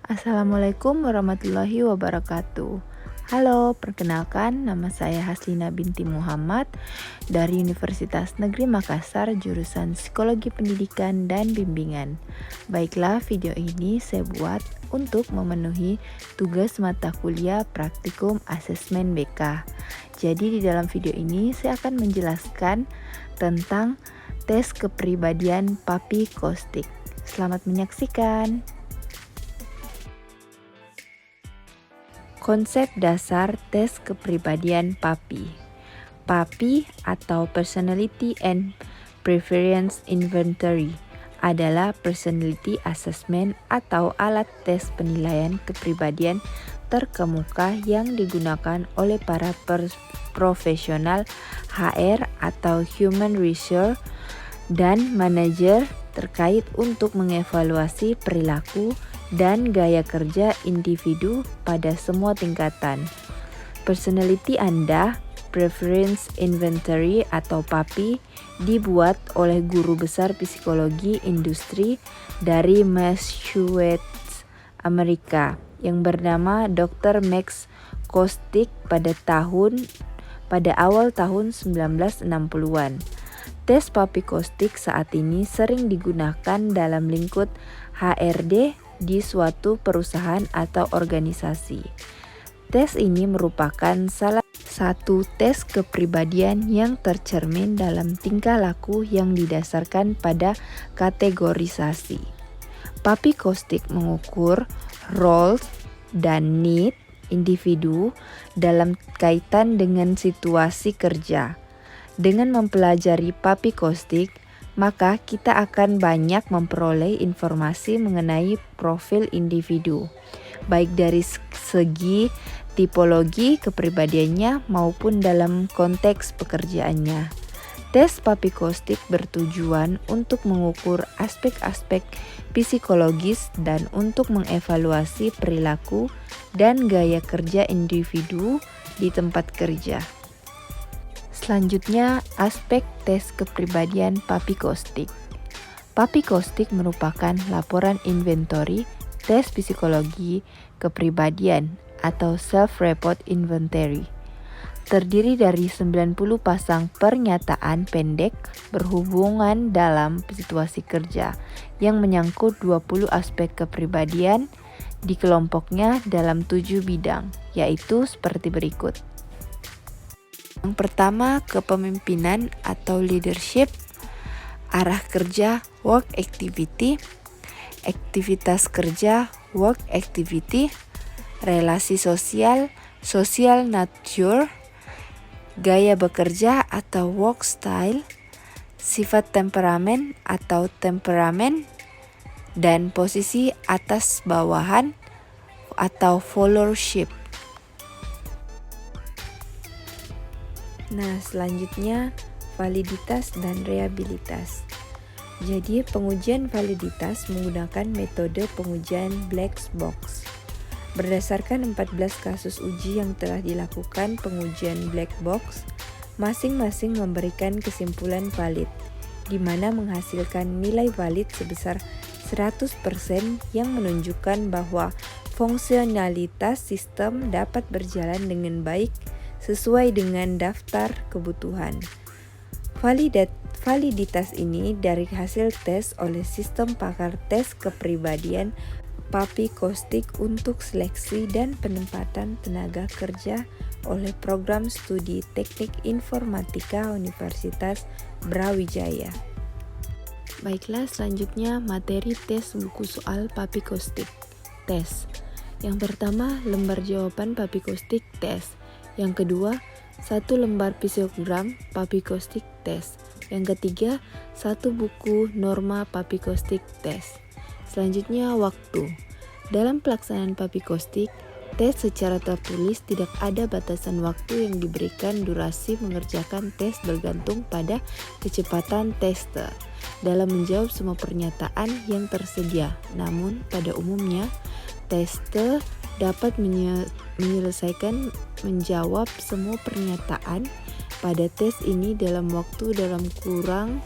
Assalamualaikum warahmatullahi wabarakatuh. Halo, perkenalkan nama saya Haslina binti Muhammad dari Universitas Negeri Makassar jurusan Psikologi Pendidikan dan Bimbingan. Baiklah, video ini saya buat untuk memenuhi tugas mata kuliah praktikum asesmen BK. Jadi di dalam video ini saya akan menjelaskan tentang tes kepribadian Papy Kostick. Selamat menyaksikan. Konsep dasar tes kepribadian Papy. Papy atau Personality and Preference Inventory adalah personality assessment atau alat tes penilaian kepribadian terkemuka yang digunakan oleh para profesional HR atau human resource dan manajer terkait untuk mengevaluasi perilaku dan gaya kerja individu pada semua tingkatan. Personality Anda, Preference Inventory atau PAPI, dibuat oleh guru besar psikologi industri dari Massachusetts, Amerika, yang bernama Dr. Max Kostick pada awal tahun 1960-an. Tes Papy Kostick saat ini sering digunakan dalam lingkup HRD di suatu perusahaan atau organisasi. Tes ini merupakan salah satu tes kepribadian yang tercermin dalam tingkah laku yang didasarkan pada kategorisasi. Papy Kostick mengukur roles dan need individu dalam kaitan dengan situasi kerja. Dengan mempelajari Papy Kostick, maka kita akan banyak memperoleh informasi mengenai profil individu, baik dari segi tipologi kepribadiannya maupun dalam konteks pekerjaannya. Tes Papy Kostick bertujuan untuk mengukur aspek-aspek psikologis dan untuk mengevaluasi perilaku dan gaya kerja individu di tempat kerja. Selanjutnya, aspek tes kepribadian Papy Kostick. Papy Kostick merupakan laporan inventory tes psikologi kepribadian atau self-report inventory. Terdiri dari 90 pasang pernyataan pendek berhubungan dalam situasi kerja yang menyangkut 20 aspek kepribadian di kelompoknya dalam 7 bidang, yaitu seperti berikut. Yang pertama, kepemimpinan atau leadership, arah kerja, work activity, aktivitas kerja, work activity, relasi sosial, social nature, gaya bekerja atau work style, sifat temperamen atau temperamen, dan posisi atas bawahan atau followership. Nah, selanjutnya validitas dan reliabilitas. Jadi, pengujian validitas menggunakan metode pengujian black box. Berdasarkan 14 kasus uji yang telah dilakukan pengujian black box, masing-masing memberikan kesimpulan valid, di mana menghasilkan nilai valid sebesar 100% yang menunjukkan bahwa fungsionalitas sistem dapat berjalan dengan baik sesuai dengan daftar kebutuhan. Validitas ini dari hasil tes oleh sistem pakar tes kepribadian Papy Kostick untuk seleksi dan penempatan tenaga kerja oleh program studi Teknik Informatika Universitas Brawijaya. Baiklah, selanjutnya materi tes buku soal Papy Kostick. Tes. Yang pertama, lembar jawaban Papy Kostick tes. Yang kedua, 1 lembar psikogram Papy Kostick tes. Yang ketiga, 1 buku norma Papy Kostick tes. Selanjutnya, waktu. Dalam pelaksanaan Papy Kostick, tes secara tertulis tidak ada batasan waktu yang diberikan. Durasi mengerjakan tes bergantung pada kecepatan tester dalam menjawab semua pernyataan yang tersedia. Namun, pada umumnya, tester dapat menyelesaikan menjawab semua pernyataan pada tes ini dalam waktu kurang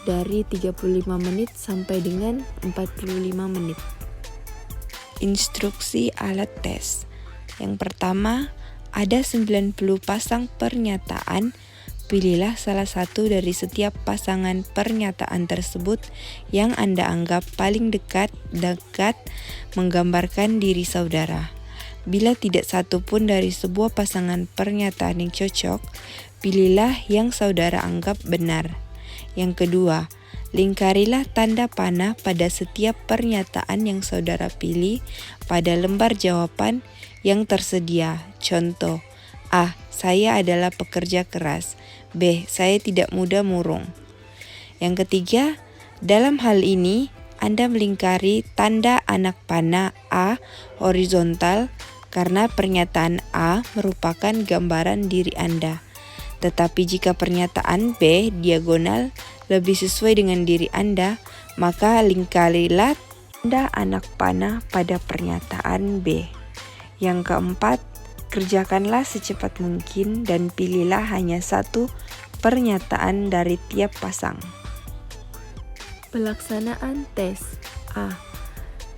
dari 35 menit sampai dengan 45 menit. instruksi alat tes. Yang pertama, ada 90 pasang pernyataan. Pilihlah salah satu dari setiap pasangan pernyataan tersebut yang Anda anggap paling dekat menggambarkan diri saudara. Bila tidak satu pun dari sebuah pasangan pernyataan yang cocok, pilihlah yang saudara anggap benar. Yang kedua, lingkarilah tanda panah pada setiap pernyataan yang saudara pilih pada lembar jawaban yang tersedia. Contoh, A. Saya adalah pekerja keras. B. Saya tidak mudah murung. Yang ketiga, dalam hal ini, Anda melingkari tanda anak panah A horizontal karena pernyataan A merupakan gambaran diri Anda. Tetapi jika pernyataan B diagonal lebih sesuai dengan diri Anda, maka lingkarilah tanda anak panah pada pernyataan B. Yang keempat, kerjakanlah secepat mungkin dan pilihlah hanya satu pernyataan dari tiap pasang. Pelaksanaan tes. A.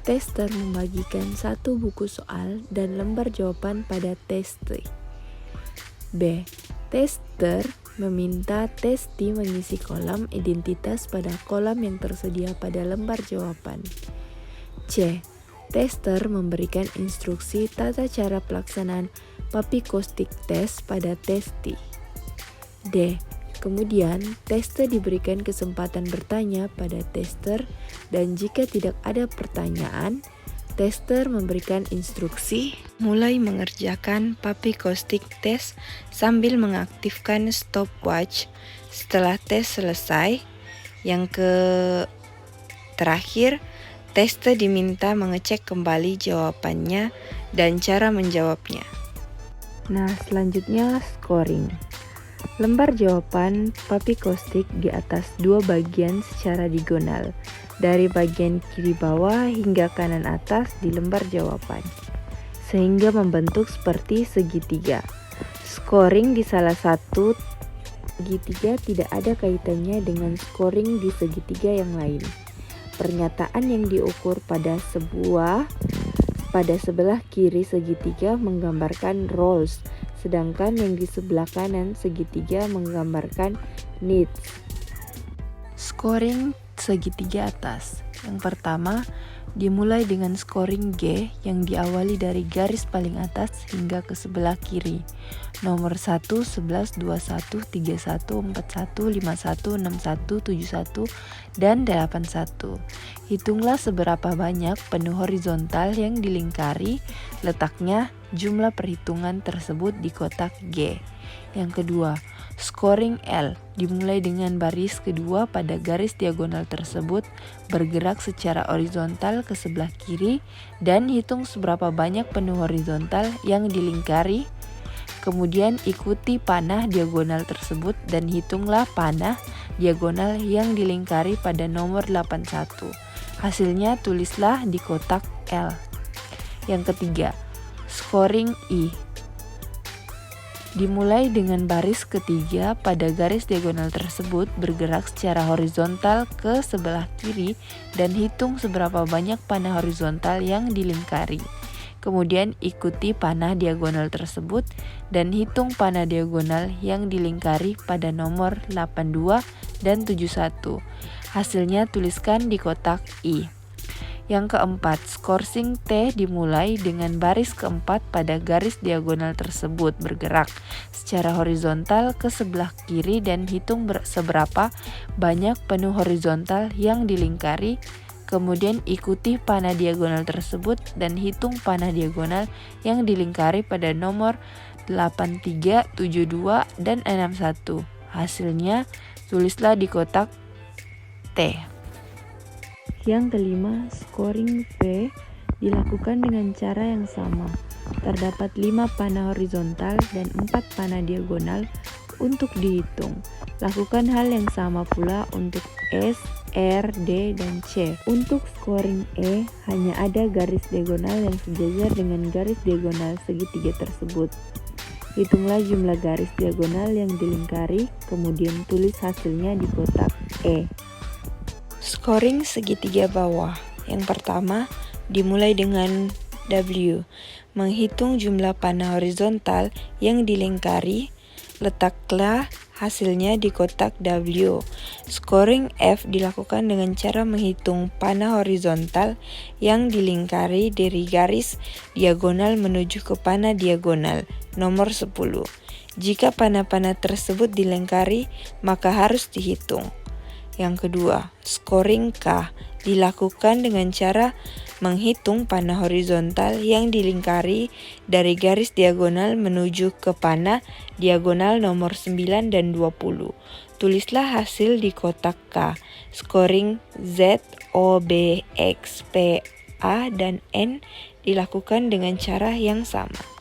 Tester membagikan satu buku soal dan lembar jawaban pada testi. B. Tester meminta testi mengisi kolom identitas pada kolom yang tersedia pada lembar jawaban. C. Tester memberikan instruksi tata cara pelaksanaan papikostik test pada testi. D. Kemudian, tester diberikan kesempatan bertanya pada tester dan jika tidak ada pertanyaan, tester memberikan instruksi mulai mengerjakan papikostik test sambil mengaktifkan stopwatch. Setelah tes selesai, yang terakhir, tester diminta mengecek kembali jawabannya dan cara menjawabnya. Nah, selanjutnya scoring. Lembar jawaban papikostik di atas dua bagian secara diagonal, dari bagian kiri bawah hingga kanan atas di lembar jawaban, sehingga membentuk seperti segitiga. Scoring di salah satu segitiga tidak ada kaitannya dengan scoring di segitiga yang lain. Pernyataan yang diukur pada sebelah kiri segitiga menggambarkan roles, sedangkan yang di sebelah kanan segitiga menggambarkan needs. Scoring segitiga atas. Yang pertama, dimulai dengan scoring G yang diawali dari garis paling atas hingga ke sebelah kiri. Nomor 1, 11, 21, 31, 41, 51, 61, 71, dan 81. Hitunglah seberapa banyak penuh horizontal yang dilingkari, letaknya jumlah perhitungan tersebut di kotak G. Yang kedua, scoring L dimulai dengan baris kedua pada garis diagonal tersebut bergerak secara horizontal ke sebelah kiri dan hitung seberapa banyak penuh horizontal yang dilingkari. Kemudian ikuti panah diagonal tersebut dan hitunglah panah diagonal yang dilingkari pada nomor 81. Hasilnya tulislah di kotak L. Yang ketiga, scoring I. Dimulai dengan baris ketiga pada garis diagonal tersebut bergerak secara horizontal ke sebelah kiri dan hitung seberapa banyak panah horizontal yang dilingkari. Kemudian ikuti panah diagonal tersebut dan hitung panah diagonal yang dilingkari pada nomor 82 dan 71. Hasilnya tuliskan di kotak I. Yang keempat, scoring T dimulai dengan baris keempat pada garis diagonal tersebut bergerak secara horizontal ke sebelah kiri dan hitung seberapa banyak penuh horizontal yang dilingkari. Kemudian ikuti panah diagonal tersebut dan hitung panah diagonal yang dilingkari pada nomor 83, 72, dan 61. Hasilnya tulislah di kotak T. Yang kelima, scoring P dilakukan dengan cara yang sama. Terdapat 5 panah horizontal dan 4 panah diagonal untuk dihitung. Lakukan hal yang sama pula untuk S, R, D, dan C. Untuk scoring E, hanya ada garis diagonal yang sejajar dengan garis diagonal segitiga tersebut. Hitunglah jumlah garis diagonal yang dilingkari, kemudian tulis hasilnya di kotak E. Scoring segitiga bawah. Yang pertama, dimulai dengan W. Menghitung jumlah panah horizontal yang dilingkari, letaklah hasilnya di kotak W. Scoring F dilakukan dengan cara menghitung panah horizontal yang dilingkari dari garis diagonal menuju ke panah diagonal nomor 10. Jika panah-panah tersebut dilingkari, maka harus dihitung. Yang kedua, scoring K dilakukan dengan cara menghitung panah horizontal yang dilingkari dari garis diagonal menuju ke panah diagonal nomor 9 dan 20. Tulislah hasil di kotak K. Scoring Z, O, B, X, P, A, dan N dilakukan dengan cara yang sama.